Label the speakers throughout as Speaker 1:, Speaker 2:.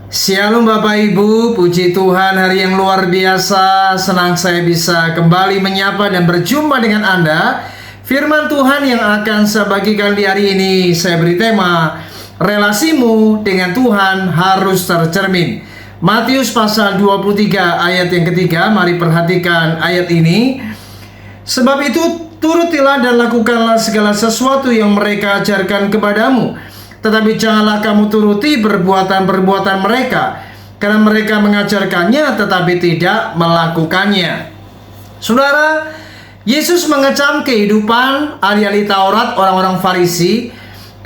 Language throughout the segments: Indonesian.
Speaker 1: Shalom Bapak Ibu, puji Tuhan, hari yang luar biasa. Senang saya bisa kembali menyapa dan berjumpa dengan Anda. Firman Tuhan yang akan saya bagikan di hari ini, saya beri tema, relasimu dengan Tuhan harus tercermin. Matius pasal 23 ayat yang ketiga, mari perhatikan ayat ini. Sebab itu turutilah dan lakukanlah segala sesuatu yang mereka ajarkan kepadamu. Tetapi janganlah kamu turuti perbuatan-perbuatan mereka, karena mereka mengajarkannya tetapi tidak melakukannya. Saudara, Yesus mengecam kehidupan ahli-ahli Taurat, orang-orang Farisi,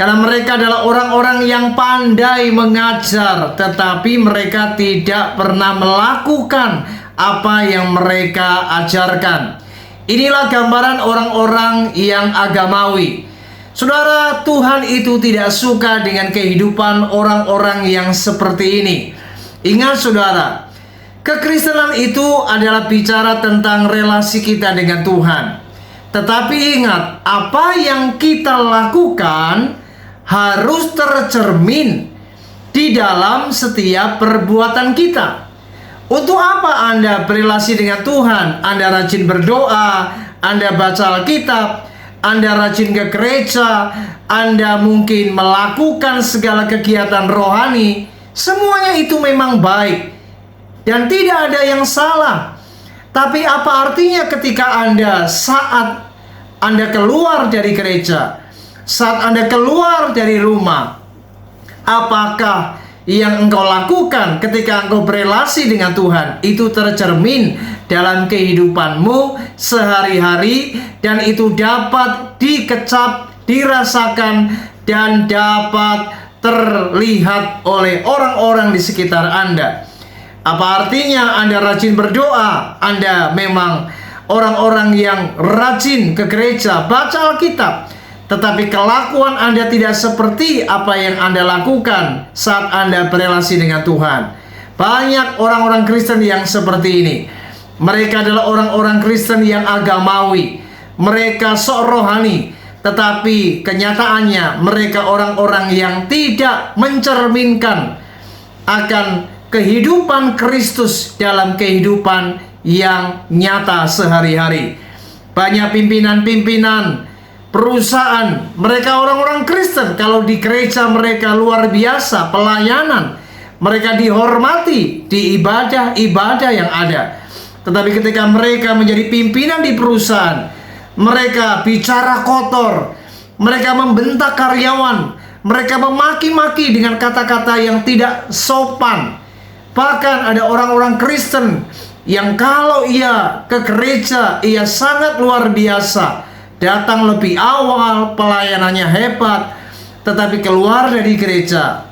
Speaker 1: karena mereka adalah orang-orang yang pandai mengajar, tetapi mereka tidak pernah melakukan apa yang mereka ajarkan. Inilah gambaran orang-orang yang agamawi. Saudara, Tuhan itu tidak suka dengan kehidupan orang-orang yang seperti ini. Ingat saudara, kekristenan itu adalah bicara tentang relasi kita dengan Tuhan. Tetapi ingat, apa yang kita lakukan harus tercermin di dalam setiap perbuatan kita. Untuk apa Anda berrelasi dengan Tuhan? Anda rajin berdoa, Anda baca Alkitab, Anda rajin ke gereja, Anda mungkin melakukan segala kegiatan rohani. Semuanya itu memang baik dan tidak ada yang salah. Tapi apa artinya ketika saat Anda keluar dari gereja, saat Anda keluar dari rumah, apakah yang engkau lakukan ketika engkau berelasi dengan Tuhan itu tercermin dalam kehidupanmu sehari-hari, dan itu dapat dikecap, dirasakan, dan dapat terlihat oleh orang-orang di sekitar Anda. Apa artinya Anda rajin berdoa? Anda memang orang-orang yang rajin ke gereja, baca Alkitab, tetapi kelakuan Anda tidak seperti apa yang Anda lakukan saat Anda berrelasi dengan Tuhan. Banyak orang-orang Kristen yang seperti ini. Mereka adalah orang-orang Kristen yang agamawi. Mereka sok rohani, tetapi kenyataannya mereka orang-orang yang tidak mencerminkan akan kehidupan Kristus dalam kehidupan yang nyata sehari-hari. Banyak pimpinan-pimpinan perusahaan, mereka orang-orang Kristen. Kalau di gereja mereka luar biasa pelayanan, mereka dihormati di ibadah-ibadah yang ada. Tetapi ketika mereka menjadi pimpinan di perusahaan, mereka bicara kotor, mereka membentak karyawan, mereka memaki-maki dengan kata-kata yang tidak sopan. Bahkan ada orang-orang Kristen yang kalau ia ke gereja, ia sangat luar biasa, datang lebih awal, pelayanannya hebat, tetapi keluar dari gereja,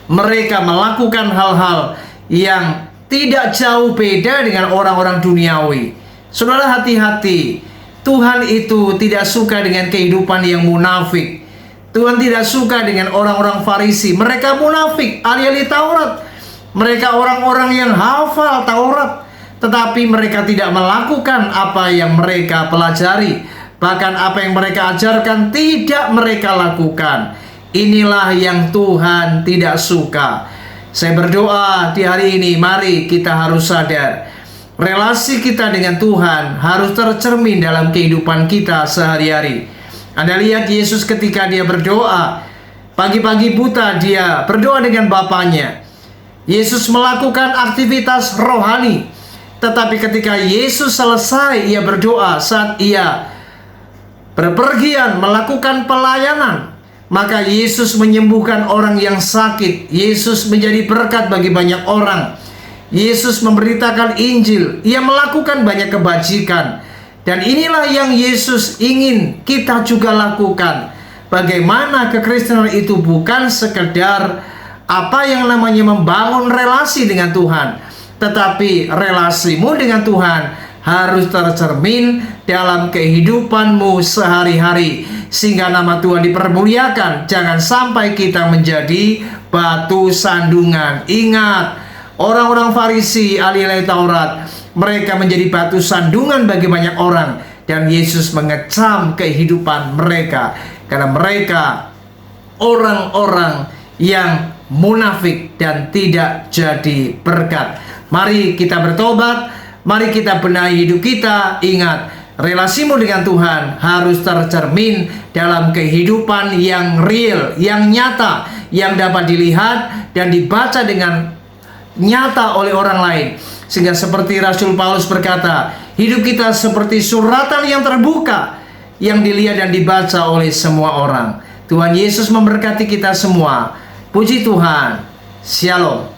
Speaker 1: mereka melakukan hal-hal yang tidak jauh beda dengan orang-orang duniawi. Saudara, hati-hati. Tuhan itu tidak suka dengan kehidupan yang munafik. Tuhan tidak suka dengan orang-orang Farisi. Mereka munafik, ahli-ahli Taurat. Mereka orang-orang yang hafal Taurat, tetapi mereka tidak melakukan apa yang mereka pelajari. Bahkan apa yang mereka ajarkan tidak mereka lakukan. Inilah yang Tuhan tidak suka. Saya berdoa di hari ini, mari kita harus sadar, relasi kita dengan Tuhan harus tercermin dalam kehidupan kita sehari-hari. Anda lihat Yesus ketika dia berdoa, pagi-pagi buta dia berdoa dengan Bapaknya. Yesus melakukan aktivitas rohani, tetapi ketika Yesus selesai ia berdoa, saat ia berpergian melakukan pelayanan, maka Yesus menyembuhkan orang yang sakit. Yesus menjadi berkat bagi banyak orang. Yesus memberitakan Injil. Ia melakukan banyak kebajikan. Dan inilah yang Yesus ingin kita juga lakukan. Bagaimana kekristenan itu bukan sekedar apa yang namanya membangun relasi dengan Tuhan, tetapi relasimu dengan Tuhan harus tercermin dalam kehidupanmu sehari-hari, sehingga nama Tuhan dipermuliakan. Jangan sampai kita menjadi batu sandungan. Ingat, orang-orang Farisi, ahli-ahli Taurat, mereka menjadi batu sandungan bagi banyak orang, dan Yesus mengecam kehidupan mereka karena mereka orang-orang yang munafik dan tidak jadi berkat. Mari kita bertobat, mari kita benahi hidup kita. Ingat, relasimu dengan Tuhan harus tercermin dalam kehidupan yang real, yang nyata, yang dapat dilihat dan dibaca dengan nyata oleh orang lain. Sehingga seperti Rasul Paulus berkata, hidup kita seperti suratan yang terbuka, yang dilihat dan dibaca oleh semua orang. Tuhan Yesus memberkati kita semua. Puji Tuhan. Shalom.